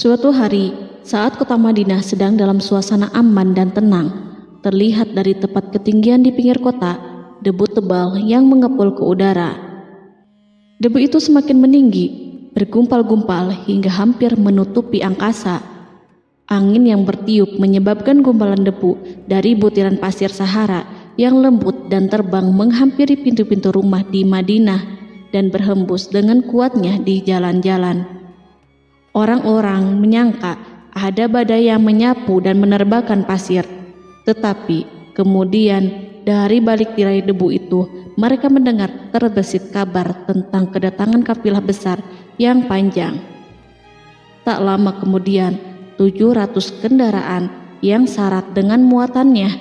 Suatu hari, saat kota Madinah sedang dalam suasana aman dan tenang, terlihat dari tepat ketinggian di pinggir kota, debu tebal yang mengepul ke udara. Debu itu semakin meninggi, bergumpal-gumpal hingga hampir menutupi angkasa. Angin yang bertiup menyebabkan gumpalan debu dari butiran pasir Sahara yang lembut dan terbang menghampiri pintu-pintu rumah di Madinah dan berhembus dengan kuatnya di jalan-jalan. Orang-orang menyangka ada badai yang menyapu dan menerbangkan pasir, tetapi kemudian dari balik tirai debu itu mereka mendengar terbesit kabar tentang kedatangan kafilah besar yang panjang. Tak lama kemudian 700 kendaraan yang syarat dengan muatannya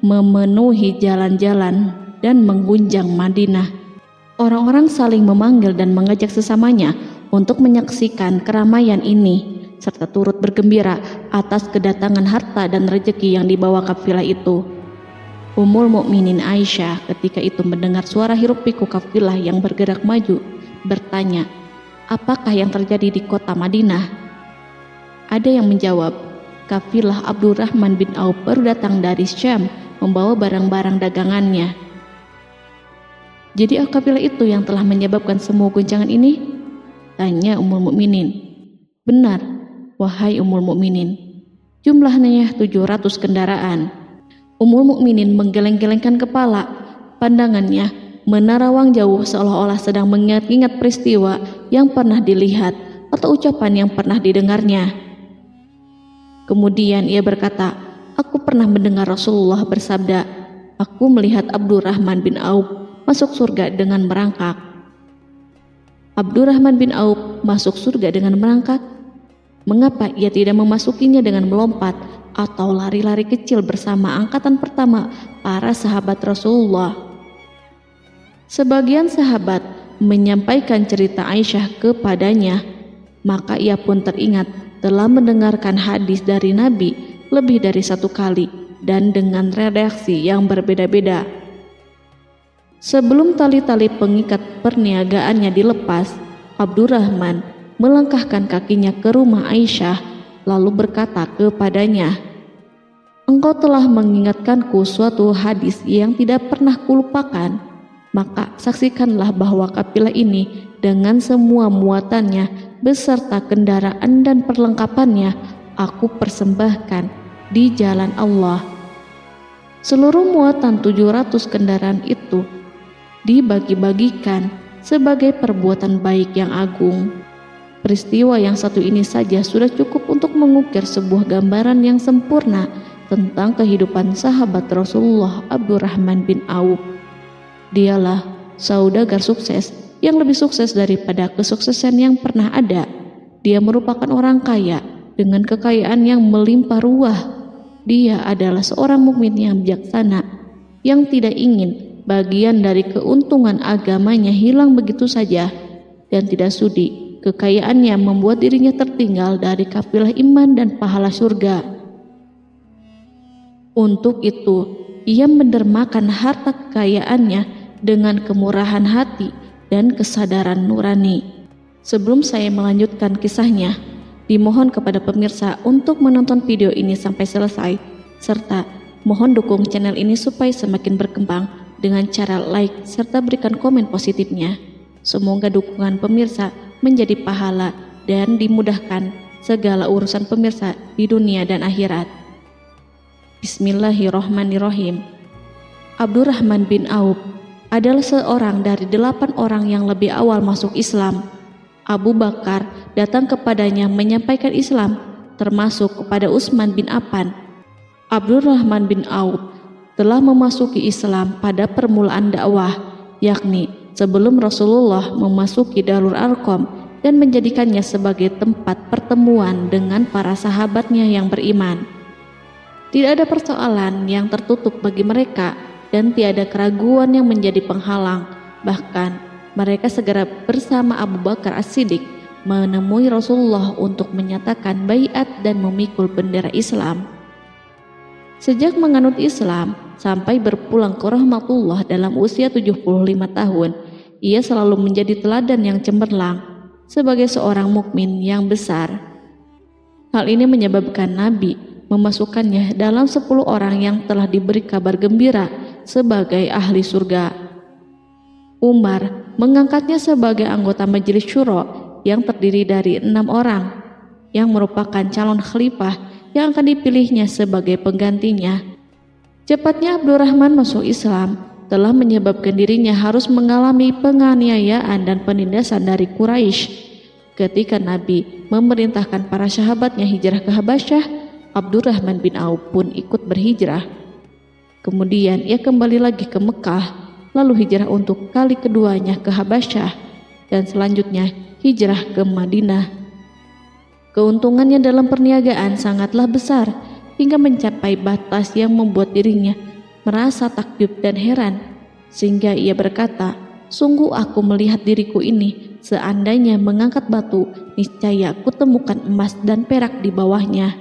memenuhi jalan-jalan dan mengguncang Madinah. Orang-orang saling memanggil dan mengajak sesamanya untuk menyaksikan keramaian ini, serta turut bergembira atas kedatangan harta dan rezeki yang dibawa kafilah itu. Ummul Mukminin Aisyah ketika itu mendengar suara hiruk-pikuk kafilah yang bergerak maju, bertanya, apakah yang terjadi di kota Madinah? Ada yang menjawab, kafilah Abdurrahman bin Auf baru datang dari Syam membawa barang-barang dagangannya. Jadi kafilah itu yang telah menyebabkan semua guncangan ini? Tanya Ummul Mukminin. Benar, wahai Ummul Mukminin. Jumlahnya 700 kendaraan. Ummul Mukminin menggeleng-gelengkan kepala. Pandangannya menerawang jauh seolah-olah sedang mengingat-ingat peristiwa yang pernah dilihat atau ucapan yang pernah didengarnya. Kemudian ia berkata, aku pernah mendengar Rasulullah bersabda, aku melihat Abdurrahman bin Auf masuk surga dengan merangkak. Abdurrahman bin Auf masuk surga dengan merangkak? Mengapa ia tidak memasukinya dengan melompat atau lari-lari kecil bersama angkatan pertama para sahabat Rasulullah? Sebagian sahabat menyampaikan cerita Aisyah kepadanya, maka ia pun teringat telah mendengarkan hadis dari Nabi lebih dari satu kali dan dengan redaksi yang berbeda-beda. Sebelum tali-tali pengikat perniagaannya dilepas, Abdurrahman melangkahkan kakinya ke rumah Aisyah lalu berkata kepadanya, engkau telah mengingatkanku suatu hadis yang tidak pernah kulupakan, maka saksikanlah bahwa kafilah ini dengan semua muatannya beserta kendaraan dan perlengkapannya aku persembahkan di jalan Allah. Seluruh muatan 700 kendaraan itu dibagi-bagikan sebagai perbuatan baik yang agung. Peristiwa yang satu ini saja sudah cukup untuk mengukir sebuah gambaran yang sempurna tentang kehidupan sahabat Rasulullah Abdurrahman bin Auf. Dialah saudagar sukses yang lebih sukses daripada kesuksesan yang pernah ada. Dia merupakan orang kaya dengan kekayaan yang melimpah ruah. Dia adalah seorang mukmin yang bijaksana yang tidak ingin bagian dari keuntungan agamanya hilang begitu saja dan tidak sudi kekayaannya membuat dirinya tertinggal dari kafilah iman dan pahala surga. Untuk itu, ia mendermakan harta kekayaannya dengan kemurahan hati dan kesadaran nurani. Sebelum saya melanjutkan kisahnya, dimohon kepada pemirsa untuk menonton video ini sampai selesai, serta mohon dukung channel ini supaya semakin berkembang dengan cara like serta berikan komen positifnya. Semoga dukungan pemirsa menjadi pahala dan dimudahkan segala urusan pemirsa di dunia dan akhirat. Bismillahirrohmanirrohim. Abdurrahman bin Auf adalah seorang dari 8 orang yang lebih awal masuk Islam. Abu Bakar datang kepadanya menyampaikan Islam, termasuk kepada Utsman bin Affan. Abdurrahman bin Auf telah memasuki Islam pada permulaan dakwah, yakni sebelum Rasulullah memasuki Darul Arqam dan menjadikannya sebagai tempat pertemuan dengan para sahabatnya yang beriman. Tidak ada persoalan yang tertutup bagi mereka dan tiada keraguan yang menjadi penghalang. Bahkan mereka segera bersama Abu Bakar As-Siddiq menemui Rasulullah untuk menyatakan baiat dan memikul bendera Islam. Sejak menganut Islam sampai berpulang ke rahmatullah dalam usia 75 tahun, ia selalu menjadi teladan yang cemerlang sebagai seorang mukmin yang besar. Hal ini menyebabkan Nabi memasukkannya dalam 10 orang yang telah diberi kabar gembira sebagai ahli surga. Umar mengangkatnya sebagai anggota majelis syuro yang terdiri dari 6 orang yang merupakan calon khalifah yang akan dipilihnya sebagai penggantinya. Cepatnya Abdurrahman masuk Islam telah menyebabkan dirinya harus mengalami penganiayaan dan penindasan dari Quraisy. Ketika Nabi memerintahkan para sahabatnya hijrah ke Habasyah, Abdurrahman bin Auf pun ikut berhijrah. Kemudian ia kembali lagi ke Mekah, lalu hijrah untuk kali keduanya ke Habasyah, dan selanjutnya hijrah ke Madinah. Keuntungannya dalam perniagaan sangatlah besar, hingga mencapai batas yang membuat dirinya merasa takjub dan heran, sehingga ia berkata, "Sungguh aku melihat diriku ini, seandainya mengangkat batu, niscaya aku temukan emas dan perak di bawahnya."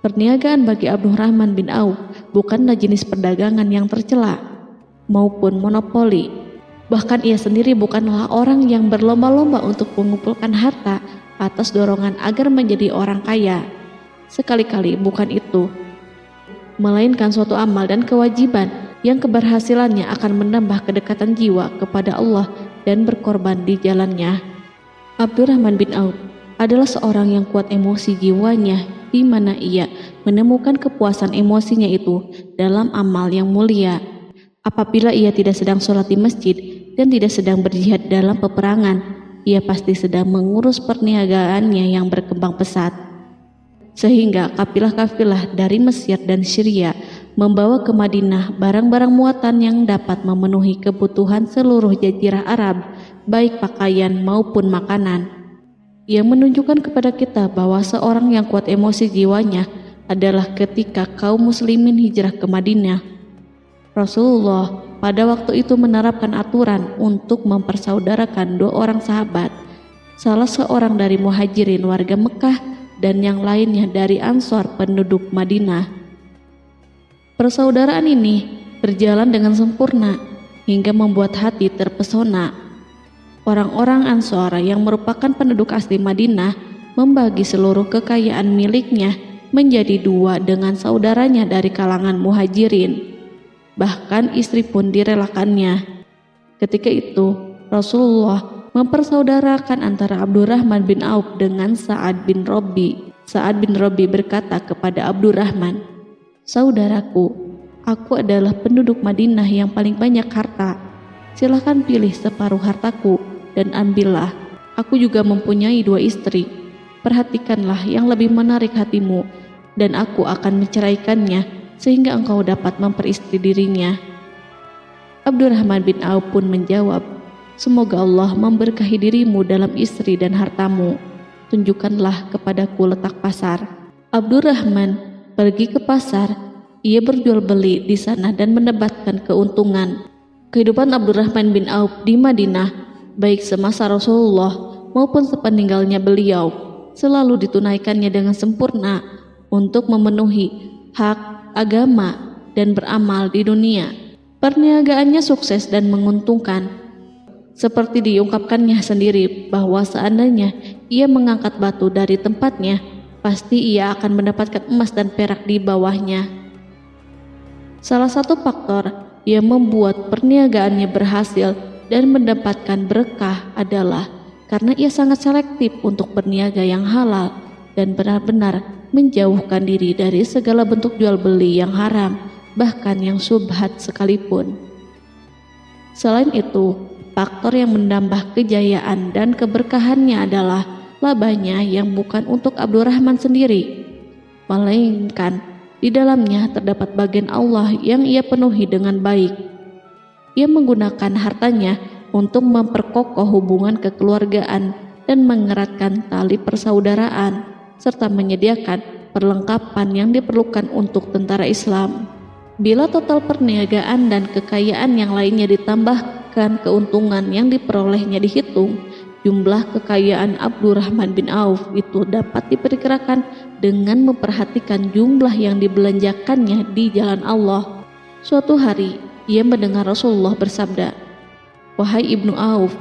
Perniagaan bagi Abdurrahman bin Auf bukanlah jenis perdagangan yang tercela maupun monopoli. Bahkan ia sendiri bukanlah orang yang berlomba-lomba untuk mengumpulkan harta atas dorongan agar menjadi orang kaya. Sekali-kali bukan itu, melainkan suatu amal dan kewajiban yang keberhasilannya akan menambah kedekatan jiwa kepada Allah dan berkorban di jalannya. Abdurrahman bin Auf adalah seorang yang kuat emosi jiwanya, di mana ia menemukan kepuasan emosinya itu dalam amal yang mulia. Apabila ia tidak sedang sholat di masjid dan tidak sedang berjihad dalam peperangan, ia pasti sedang mengurus perniagaannya yang berkembang pesat. Sehingga kafilah-kafilah dari Mesir dan Syria membawa ke Madinah barang-barang muatan yang dapat memenuhi kebutuhan seluruh jazirah Arab, baik pakaian maupun makanan. Yang menunjukkan kepada kita bahwa seorang yang kuat emosi jiwanya adalah ketika kaum muslimin hijrah ke Madinah. Rasulullah pada waktu itu menerapkan aturan untuk mempersaudarakan 2 orang sahabat, salah seorang dari muhajirin warga Mekah dan yang lainnya dari Ansor penduduk Madinah. Persaudaraan ini berjalan dengan sempurna hingga membuat hati terpesona. Orang-orang Ansor yang merupakan penduduk asli Madinah membagi seluruh kekayaan miliknya menjadi 2 dengan saudaranya dari kalangan muhajirin. Bahkan istri pun direlakannya. Ketika itu Rasulullah mempersaudarakan antara Abdurrahman bin Auf dengan Sa'ad bin Rabi. Sa'ad bin Rabi berkata kepada Abdurrahman, "Saudaraku, aku adalah penduduk Madinah yang paling banyak harta. Silahkan pilih separuh hartaku dan ambillah. Aku juga mempunyai 2 istri. Perhatikanlah yang lebih menarik hatimu, dan aku akan menceraikannya sehingga engkau dapat memperistri dirinya." Abdurrahman bin Auf pun menjawab, "Semoga Allah memberkahi dirimu dalam istri dan hartamu. Tunjukkanlah kepadaku letak pasar." Abdurrahman pergi ke pasar. Ia berjual beli di sana dan mendapatkan keuntungan. Kehidupan Abdurrahman bin Auf di Madinah, baik semasa Rasulullah maupun sepeninggalnya beliau, selalu ditunaikannya dengan sempurna untuk memenuhi hak agama dan beramal di dunia. Perniagaannya sukses dan menguntungkan. Seperti diungkapkannya sendiri bahwa seandainya ia mengangkat batu dari tempatnya, pasti ia akan mendapatkan emas dan perak di bawahnya. Salah satu faktor yang membuat perniagaannya berhasil dan mendapatkan berkah adalah karena ia sangat selektif untuk berniaga yang halal dan benar-benar menjauhkan diri dari segala bentuk jual beli yang haram, bahkan yang syubhat sekalipun. Selain itu, faktor yang menambah kejayaan dan keberkahannya adalah labanya yang bukan untuk Abdurrahman sendiri, melainkan di dalamnya terdapat bagian Allah yang ia penuhi dengan baik. Ia menggunakan hartanya untuk memperkokoh hubungan kekeluargaan dan mengeratkan tali persaudaraan, serta menyediakan perlengkapan yang diperlukan untuk tentara Islam. Bila total perniagaan dan kekayaan yang lainnya ditambahkan keuntungan yang diperolehnya dihitung, jumlah kekayaan Abdurrahman bin Auf itu dapat diperkirakan dengan memperhatikan jumlah yang dibelanjakannya di jalan Allah. Suatu hari, ia mendengar Rasulullah bersabda, "Wahai Ibnu Auf,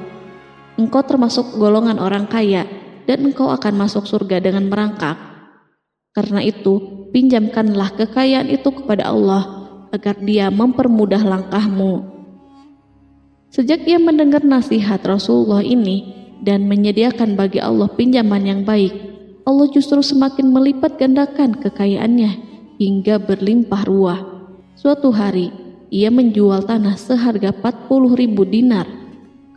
engkau termasuk golongan orang kaya dan engkau akan masuk surga dengan merangkak." Karena itu, pinjamkanlah kekayaan itu kepada Allah agar Dia mempermudah langkahmu." Sejak ia mendengar nasihat Rasulullah ini dan menyediakan bagi Allah pinjaman yang baik, Allah justru semakin melipat gandakan kekayaannya hingga berlimpah ruah. Suatu hari, ia menjual tanah seharga 40.000 dinar.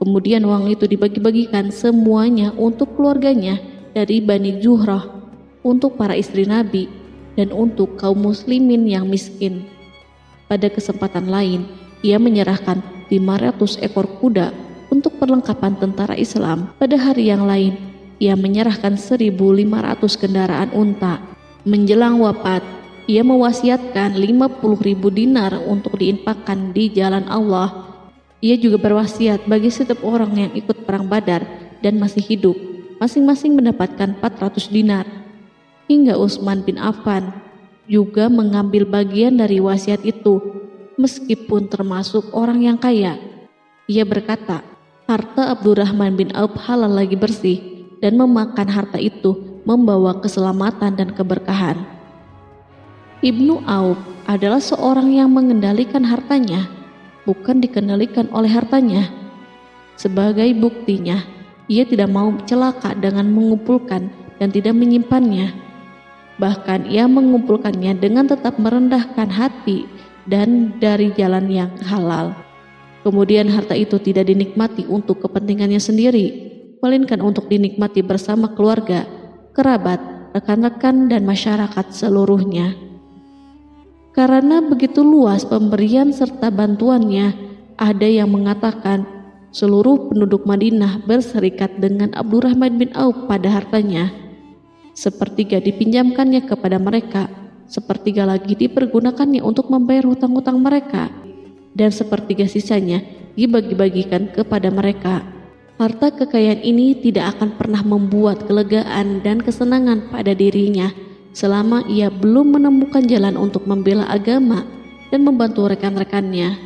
Kemudian uang itu dibagi-bagikan semuanya untuk keluarganya dari Bani Zuhrah, untuk para istri Nabi, dan untuk kaum muslimin yang miskin. Pada kesempatan lain, ia menyerahkan 500 ekor kuda untuk perlengkapan tentara Islam. Pada hari yang lain, ia menyerahkan 1.500 kendaraan unta. Menjelang wafat, ia mewasiatkan 50.000 dinar untuk diinfakkan di jalan Allah. Ia juga berwasiat bagi setiap orang yang ikut perang Badar dan masih hidup, masing-masing mendapatkan 400 dinar. Hingga Utsman bin Affan juga mengambil bagian dari wasiat itu, meskipun termasuk orang yang kaya. Ia berkata, harta Abdurrahman bin Auf halal lagi bersih, dan memakan harta itu membawa keselamatan dan keberkahan. Ibnu Auf adalah seorang yang mengendalikan hartanya, bukan dikendalikan oleh hartanya. Sebagai buktinya, ia tidak mau celaka dengan mengumpulkan dan tidak menyimpannya. Bahkan ia mengumpulkannya dengan tetap merendahkan hati dan dari jalan yang halal. Kemudian harta itu tidak dinikmati untuk kepentingannya sendiri, melainkan untuk dinikmati bersama keluarga, kerabat, rekan-rekan, dan masyarakat seluruhnya. Karena begitu luas pemberian serta bantuannya, ada yang mengatakan seluruh penduduk Madinah berserikat dengan Abdurrahman bin Auf pada hartanya. Sepertiga dipinjamkannya kepada mereka, sepertiga lagi dipergunakannya untuk membayar hutang-hutang mereka, dan sepertiga sisanya dibagi-bagikan kepada mereka. Harta kekayaan ini tidak akan pernah membuat kelegaan dan kesenangan pada dirinya selama ia belum menemukan jalan untuk membela agama dan membantu rekan-rekannya.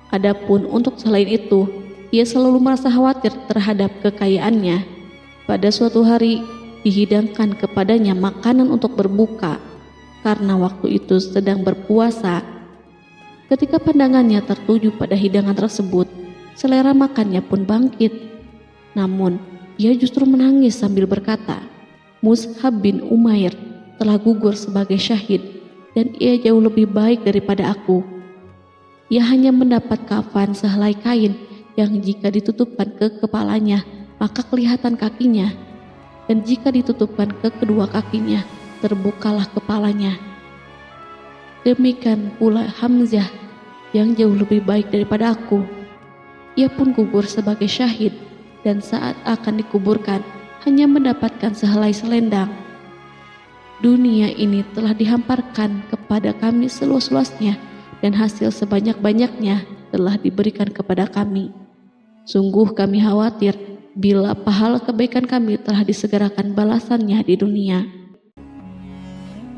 Adapun untuk selain itu, ia selalu merasa khawatir terhadap kekayaannya. Pada suatu hari, dihidangkan kepadanya makanan untuk berbuka karena waktu itu sedang berpuasa. Ketika pandangannya tertuju pada hidangan tersebut, selera makannya pun bangkit. Namun, ia justru menangis sambil berkata, "Mus'hab bin Umair telah gugur sebagai syahid dan ia jauh lebih baik daripada aku. Ia hanya mendapat kafan sehelai kain yang jika ditutupkan ke kepalanya, maka kelihatan kakinya, dan jika ditutupkan ke kedua kakinya, terbukalah kepalanya. Demikian pula Hamzah yang jauh lebih baik daripada aku. Ia pun gugur sebagai syahid, dan saat akan dikuburkan hanya mendapatkan sehelai selendang. Dunia ini telah dihamparkan kepada kami seluas-luasnya, dan hasil sebanyak-banyaknya telah diberikan kepada kami. Sungguh kami khawatir bila pahala kebaikan kami telah disegerakan balasannya di dunia."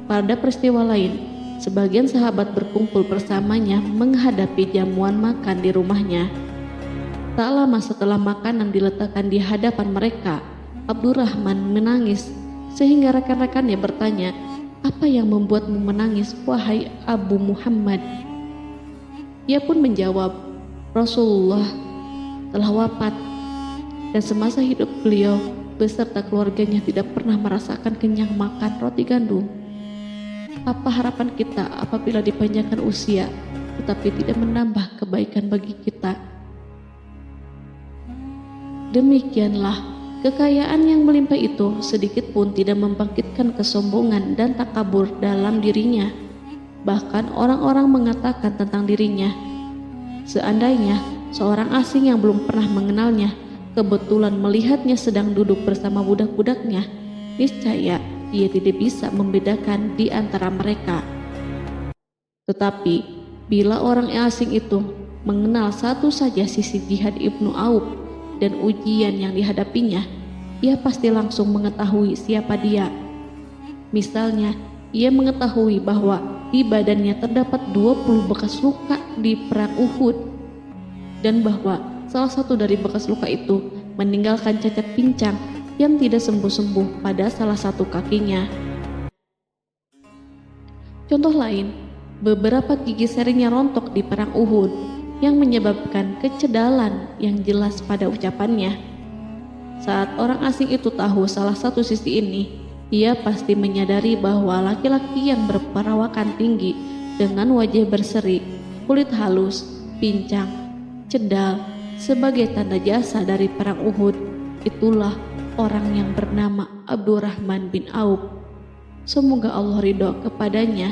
Pada peristiwa lain, sebagian sahabat berkumpul bersamanya menghadapi jamuan makan di rumahnya. Tak lama setelah makanan diletakkan di hadapan mereka, Abdurrahman menangis sehingga rekan-rekannya bertanya, "Apa yang membuatmu menangis, wahai Abu Muhammad?" Ia pun menjawab, "Rasulullah telah wafat, dan semasa hidup beliau beserta keluarganya tidak pernah merasakan kenyang makan roti gandum. Apa harapan kita apabila dipanjangkan usia tetapi tidak menambah kebaikan bagi kita?" Demikianlah, kekayaan yang melimpah itu sedikit pun tidak membangkitkan kesombongan dan takabur dalam dirinya. Bahkan orang-orang mengatakan tentang dirinya, seandainya seorang asing yang belum pernah mengenalnya kebetulan melihatnya sedang duduk bersama budak-budaknya, niscaya ia tidak bisa membedakan di antara mereka. Tetapi bila orang asing itu mengenal satu saja sisi jihad Ibnu Auf dan ujian yang dihadapinya, ia pasti langsung mengetahui siapa dia. Misalnya, ia mengetahui bahwa di badannya terdapat 20 bekas luka di perang Uhud, dan bahwa salah satu dari bekas luka itu meninggalkan cacat pincang yang tidak sembuh-sembuh pada salah satu kakinya. Contoh lain, beberapa gigi serinya rontok di perang Uhud yang menyebabkan kecedalan yang jelas pada ucapannya. Saat orang asing itu tahu salah satu sisi ini, ia pasti menyadari bahwa laki-laki yang berperawakan tinggi dengan wajah berseri, kulit halus, pincang, cedal sebagai tanda jasa dari perang Uhud, itulah orang yang bernama Abdurrahman bin Auf. Semoga Allah ridho kepadanya.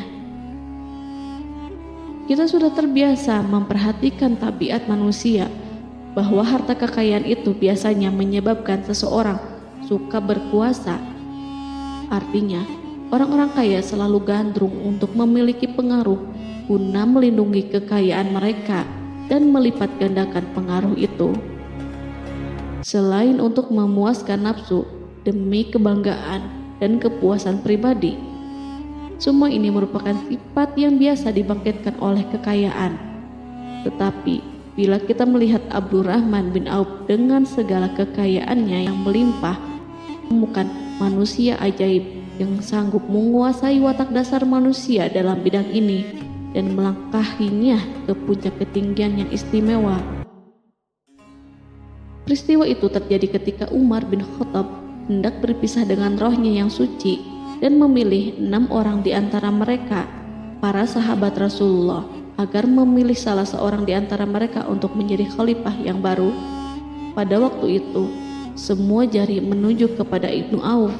Kita sudah terbiasa memperhatikan tabiat manusia, bahwa harta kekayaan itu biasanya menyebabkan seseorang suka berkuasa. Artinya, orang-orang kaya selalu gandrung untuk memiliki pengaruh guna melindungi kekayaan mereka dan melipat gandakan pengaruh itu. Selain untuk memuaskan nafsu demi kebanggaan dan kepuasan pribadi, semua ini merupakan sifat yang biasa dibangkitkan oleh kekayaan. Tetapi bila kita melihat Abdurrahman bin Auf dengan segala kekayaannya yang melimpah, menemukan manusia ajaib yang sanggup menguasai watak dasar manusia dalam bidang ini dan melangkahinya ke puncak ketinggian yang istimewa. Peristiwa itu terjadi ketika Umar bin Khattab hendak berpisah dengan rohnya yang suci dan memilih 6 orang di antara mereka, para sahabat Rasulullah, agar memilih salah seorang di antara mereka untuk menjadi khalifah yang baru. Pada waktu itu, semua jari menunjuk kepada Ibnu Auf.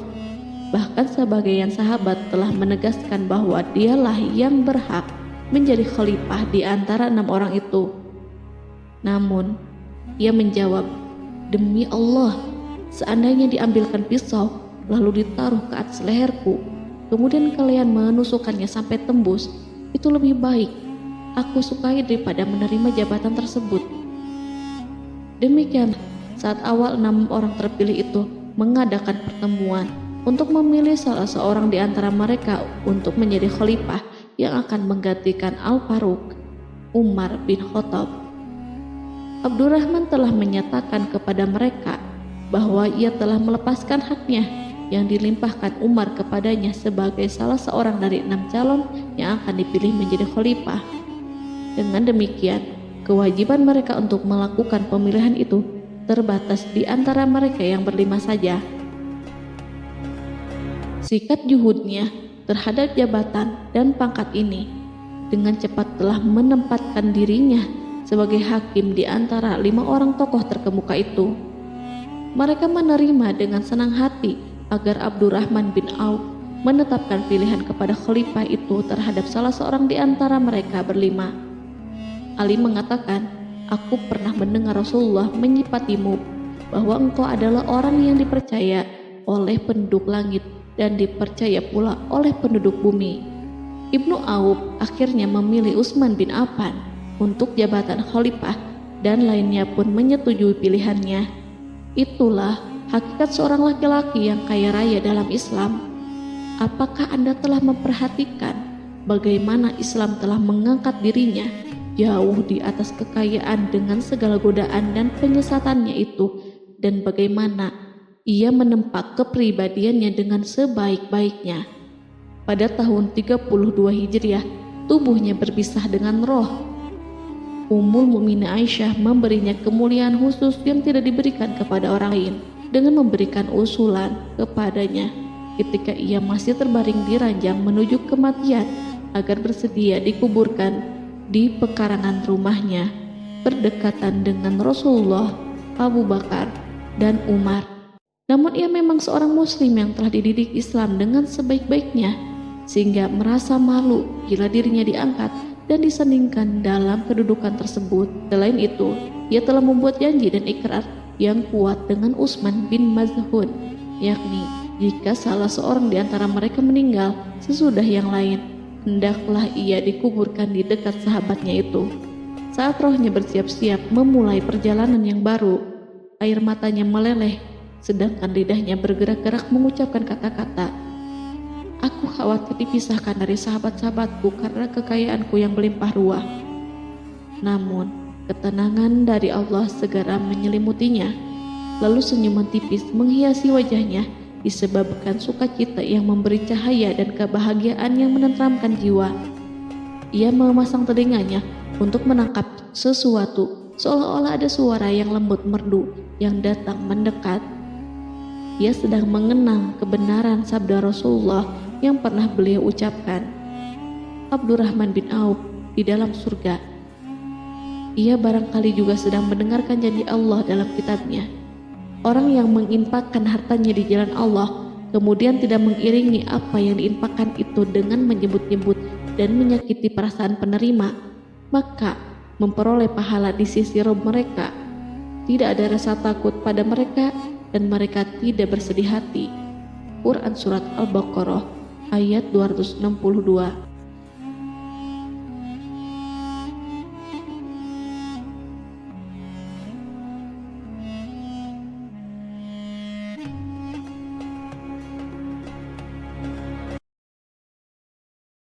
Bahkan sebagian sahabat telah menegaskan bahwa dialah yang berhak menjadi khalifah di antara 6 orang itu. Namun, ia menjawab, "Demi Allah, seandainya diambilkan pisau lalu ditaruh ke atas leherku, kemudian kalian menusukkannya sampai tembus, itu lebih baik aku sukai daripada menerima jabatan tersebut." Demikian, saat awal 6 orang terpilih itu mengadakan pertemuan untuk memilih salah seorang di antara mereka untuk menjadi khalifah yang akan menggantikan Al-Faruq, Umar bin Khattab, Abdurrahman telah menyatakan kepada mereka bahwa ia telah melepaskan haknya yang dilimpahkan Umar kepadanya sebagai salah seorang dari 6 calon yang akan dipilih menjadi khalifah. Dengan demikian, kewajiban mereka untuk melakukan pemilihan itu terbatas di antara mereka yang berlima saja. Sikat juhudnya terhadap jabatan dan pangkat ini dengan cepat telah menempatkan dirinya sebagai hakim di antara 5 orang tokoh terkemuka itu. Mereka menerima dengan senang hati agar Abdurrahman bin Auf menetapkan pilihan kepada khalifah itu terhadap salah seorang di antara mereka berlima. Ali mengatakan, "Aku pernah mendengar Rasulullah menyifatimu bahwa engkau adalah orang yang dipercaya oleh penduduk langit dan dipercaya pula oleh penduduk bumi." Ibnu Auf akhirnya memilih Utsman bin Affan untuk jabatan khalifah dan lainnya pun menyetujui pilihannya. Itulah hakikat seorang laki-laki yang kaya raya dalam Islam. Apakah Anda telah memperhatikan bagaimana Islam telah mengangkat dirinya jauh di atas kekayaan dengan segala godaan dan penyesatannya itu, dan bagaimana ia menempa kepribadiannya dengan sebaik-baiknya? Pada tahun 32 Hijriah, tubuhnya berpisah dengan roh. Ummul Mukminin Aisyah memberinya kemuliaan khusus yang tidak diberikan kepada orang lain dengan memberikan usulan kepadanya ketika ia masih terbaring di ranjang menuju kematian agar bersedia dikuburkan di pekarangan rumahnya berdekatan dengan Rasulullah, Abu Bakar, dan Umar. Namun ia memang seorang muslim yang telah dididik Islam dengan sebaik-baiknya, sehingga merasa malu bila dirinya diangkat dan disandingkan dalam kedudukan tersebut. Selain itu, ia telah membuat janji dan ikrar yang kuat dengan Utsman bin Maz'un, yakni jika salah seorang di antara mereka meninggal sesudah yang lain, hendaklah ia dikuburkan di dekat sahabatnya itu. Saat rohnya bersiap-siap memulai perjalanan yang baru, air matanya meleleh, sedangkan lidahnya bergerak-gerak mengucapkan kata-kata, "Aku khawatir dipisahkan dari sahabat-sahabatku karena kekayaanku yang melimpah ruah." Namun, ketenangan dari Allah segera menyelimutinya. Lalu senyuman tipis menghiasi wajahnya disebabkan sukacita yang memberi cahaya dan kebahagiaan yang menenteramkan jiwa. Ia memasang telinganya untuk menangkap sesuatu, seolah-olah ada suara yang lembut merdu yang datang mendekat. Ia sedang mengenang kebenaran sabda Rasulullah yang pernah beliau ucapkan, Abdurrahman bin Auf di dalam surga. Ia barangkali juga sedang mendengarkan janji Allah dalam kitabnya. Orang yang menginfakkan hartanya di jalan Allah, kemudian tidak mengiringi apa yang diinfakkan itu dengan menyebut-nyebut dan menyakiti perasaan penerima, maka memperoleh pahala di sisi Rabb mereka. Tidak ada rasa takut pada mereka dan mereka tidak bersedih hati. Quran Surat Al-Baqarah ayat 262.